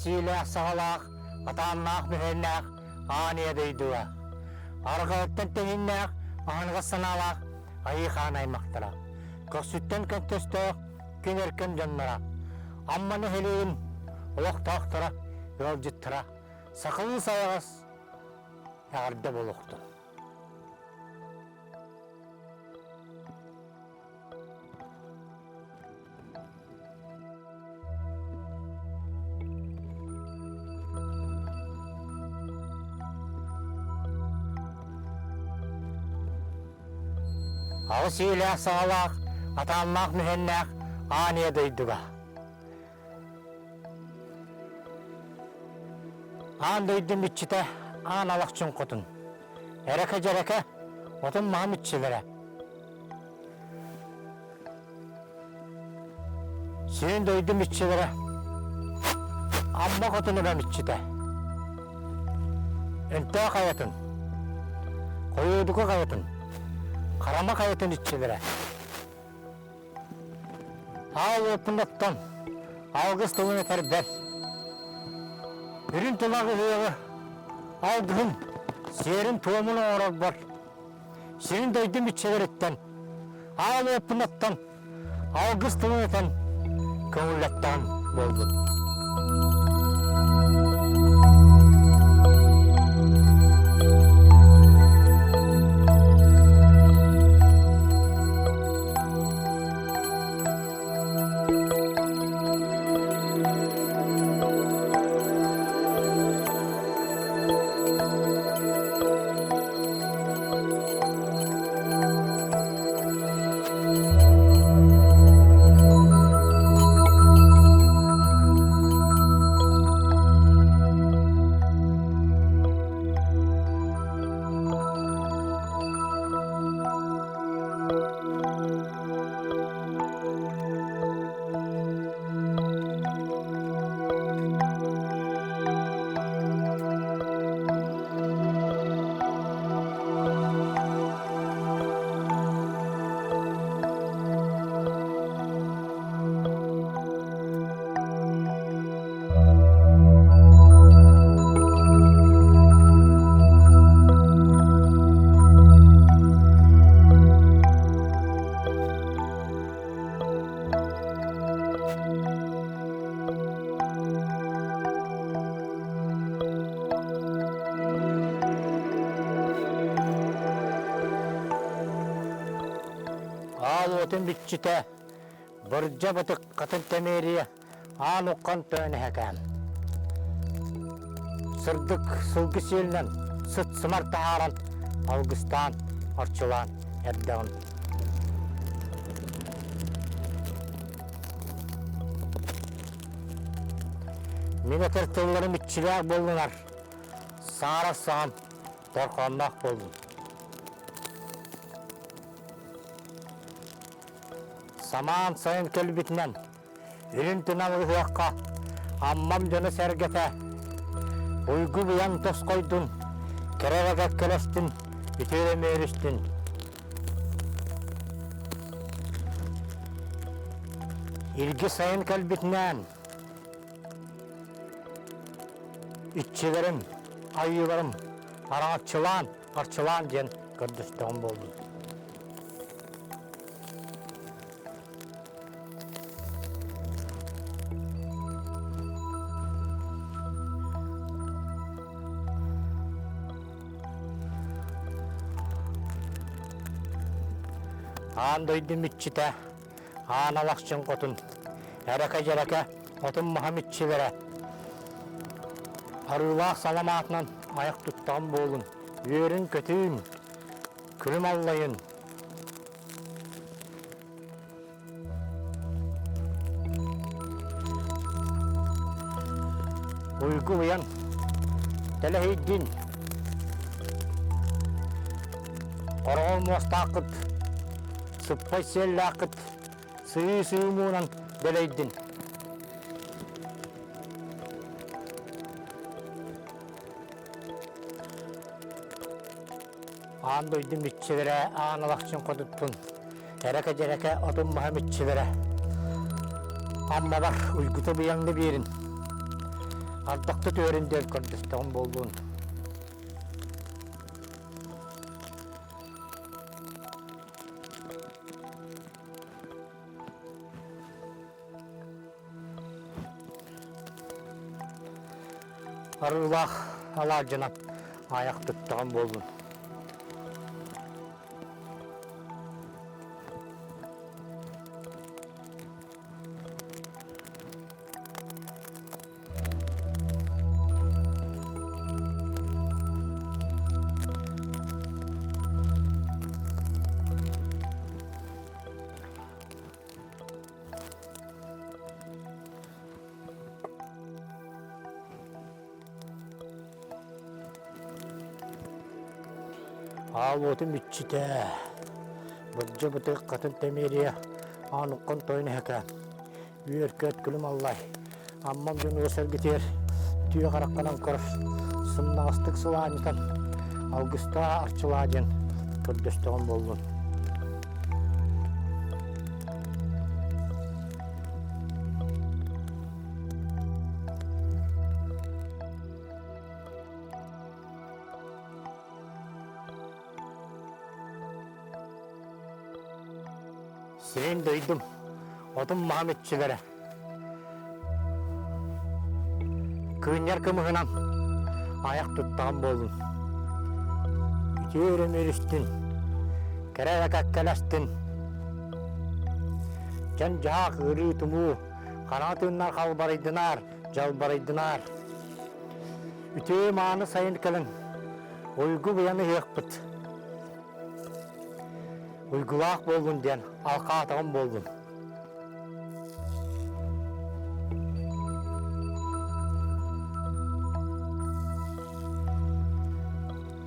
Сиэлээх саҕалаах, атааннаах бүһэннээх, ааниэ дойдуах. Арҕааттан тэһиннээх, аанга санаалаах, айыхаан аймактара. Көксүттен көнтөсtöөх, күнеркен дьоннара. Амманы хэлиин, олохтаахтара, ыалдьыттара. Сакылын сайагас, ягарда болохту. Сиэлээх саҕалаах, атааннаах бүһэннээх, ааниэ дойдуга. Аан дойдун биччите, аан алахчын котун. Эреке жереке, отун маам иччилере. Сиэн дойдун иччилере, амма котуну бэм иччите. Энтээ кайатын, койуудука кайатын. Карама кайатын иччилере. Ал опундаттан, алгыс тылын этербер. Үрүн тунах ыһыагы, алгыһын, сиэрэ-туомун оорор бар. Сирин дойдун иччилереттен, ал опундаттан, алгыс тылын этен, көңүллеттан болбут. Отын bitчите, бұрджа бұтық қатын тәмерия, аан ұққан төні әкәм. Сырдық сылғы селінен, сұт сымар тағаран, алгыстан, арчылан, әрдіғын. Мені тіртілерім үтчілер болдыңар, саңара сағам, торқанмақ болдың. Саман сайын кэлбитинен, үрүң-тунан Ыһыахқа, аммам жаны сәргете, уйгу-быйаң тос койдун, керевеге келестин, бүтөре мөрүстүн. ilgi sayın kэлbitinden iççilerim, ayılarım, araççılan, arçılan diyen kırdıstığım oldu. Ağın doydum iççite, ağın alakçın kotun, ereke otun Muhammedçilere, arıulak salamatından ayak tuttan bolun, yörün kötüyün, külüm allayın. Uygulayan, telehiddin, Qorağol mostaqıt, sıppay sellaqıt, sıyı-sıyımınan beleydin. Ağın doydum iççilere, ağın alakçın koduttun. Ereke otun Muhammedçilere. Amma var, Uйгуну-быйаңды berin. Ardıqtı töründel Kırgızstan bolduğun. Arıulak alacına ayak tuttuğun bolduğun. Al otum iççite, bıcı bıtık katın temeriye, anıkkın toyunu heka. Üyerköt külüm Allay, ammam dün o sergiter, tüye karakkanan kır, sımna astık sıvanitan, Algıs'ta arçılacın, kırdıstığın boldun. Senin doydum, otun Muhammedçilere. Kıyınlar kımığınan ayak tuttuğun boldun. Ütüyorum eriştin, kereye kakkelastin. Can cağ ırı tumu, kanatınlar kalbaraydınar, jalbaraydınar. Ütüğüm-maаны sayın kılın, Uйгуну-быйаңы hıqpıt. Uygulak boldun diyen, alka atağın boldun.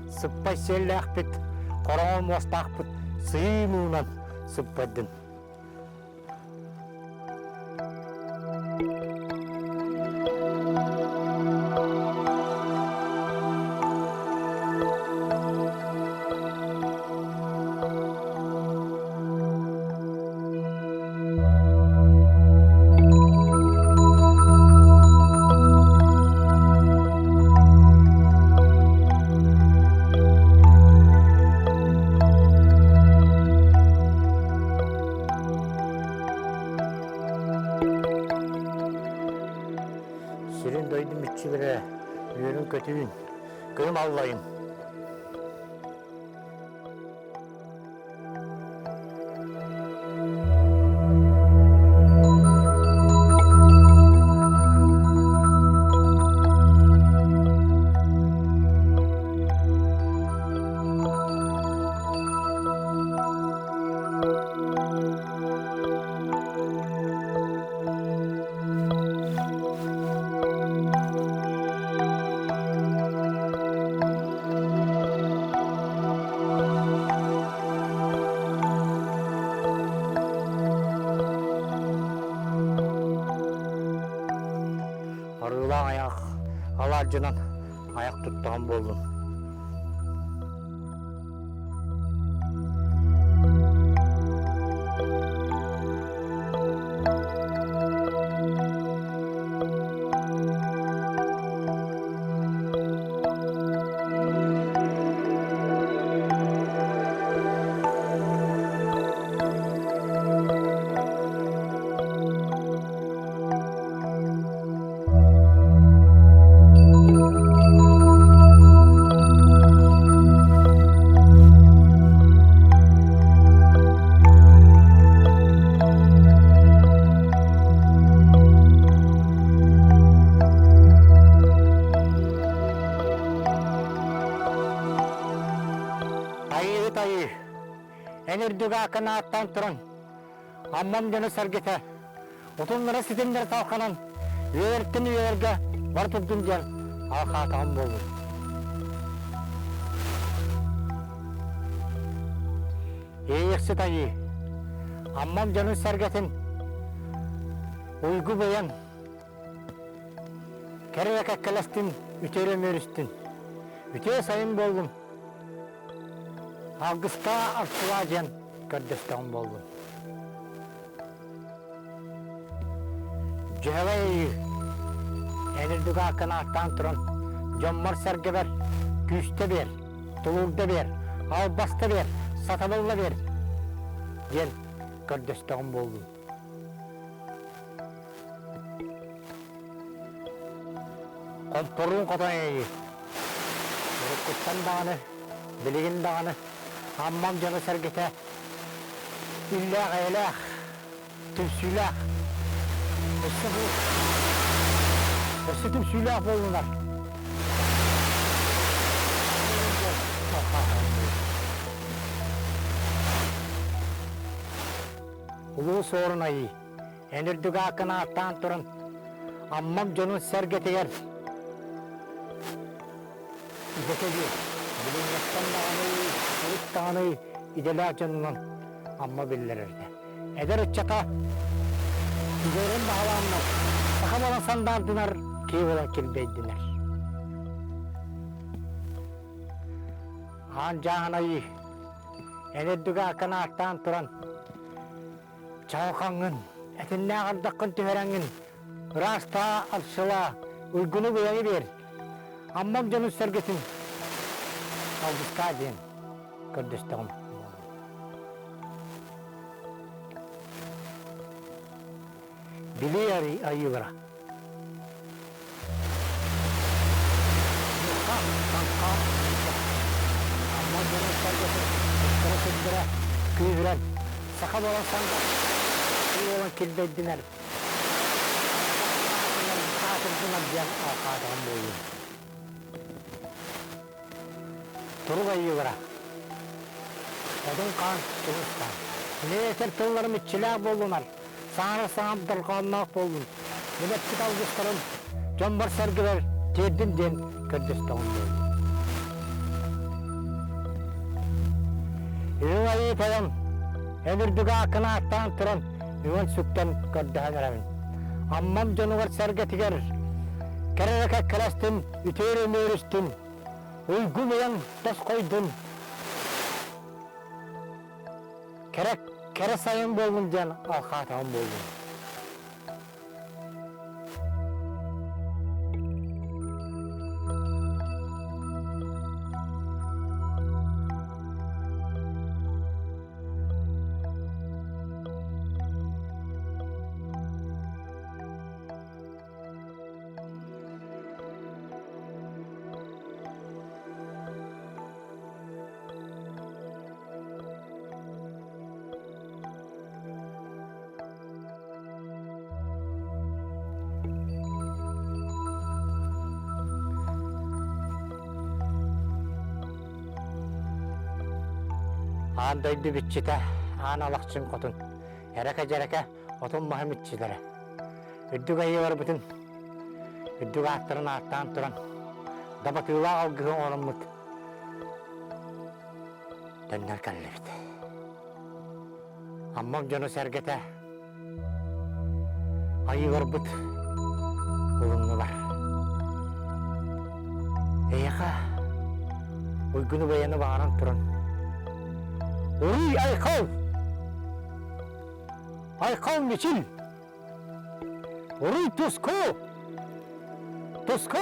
Sıppay sellaqpit, qorağol mostaqpit, sıyımınan sıppadın. Senin doydum iççilere, yörün kötüyün, kıyım Allayın. Arıulan ayak, alacınan ayak tuttuğun boldun. Энердуга канааттан туран. Аммам жаны сәргете. Отунлары сетендер талқанан. Үйерттін үйерге бар тұптын жан. Алқатағым болдым. Eyekse tayı. Ammam canın sergetin. Uйгу-быйаң. Kerek ekkelestin, ütele mörüstün. Üte sayın boldum. Algıs'ta Ысыах kördestağım boldum. Cüheveyü. Энердуга канааттан туран. Жоммар серге бер, күште бер, тулурда бер, албаста бер, сатабылла бер. Ден көрдөстөгүм болду. Компорун котайы. Куттан даганы, билигин даганы, аммам жаны сергете. Иллах айлах, түпсүүлах. Осы түпсүүлах болдунар. Улуу соорун айы, энердуга канааттан туран, аммам жонун сергетегер. Идекеги, билиңеттен дағаны, ұрыттағаны, иделак жонунан амма биллерерді. Эдер үтчата, идерін бағаланнар, сақа бала сандардынар, кей ола келбейдінер. Ан жағын айы, энердуга канааттан туран, чауқаңын, әтінне ағардаққын түхерәңін, раста алшыла, Уйгуну-быйаңы бер. Аммам жонун сергесин. Алгыска дейін, көрдөстігім. Бэлиэтиир айылара. Аммам жонун сергесин, көрөсүндірі, күйірен, сақа болан санда, күй болан келбейдінер. Қатырдыңар жан алқадығын бойын. Үрдүк Айыылартан. Odun kan çıkıştan. Ne yeter tollarım iççiler boldular. Sağır dalğanlıq boldum. Milletçik Algıs'ların jombar sergiler terdim den Kürdistan oldu. Үрдүк Айыылартан Энердуга канааттан туран үйөн сүктен көрдөһөнөрөмүн. Аммам жонугар сергетигер. Кереке келестин, үтөрү мөрүстүн. Уйгу-быйаң тос койдун. Kere sayın болдум жан алкатагым болдум. Ан дойду bitчите, ан алакчын котун. Эреке-жереке отун махамитчилери. Үрдүк Айыылартан Үрдүк-аттарын аттан туран. Дабатыла алгыһын ороммут. Дөннөр кэлбит. Аммам жону сергете. Айыылартан улуннулар. Эйха Уйгуну-быйаңы багаран туран. Уруйу-айхалы. Айхал мечил. Уруй туску. Туску.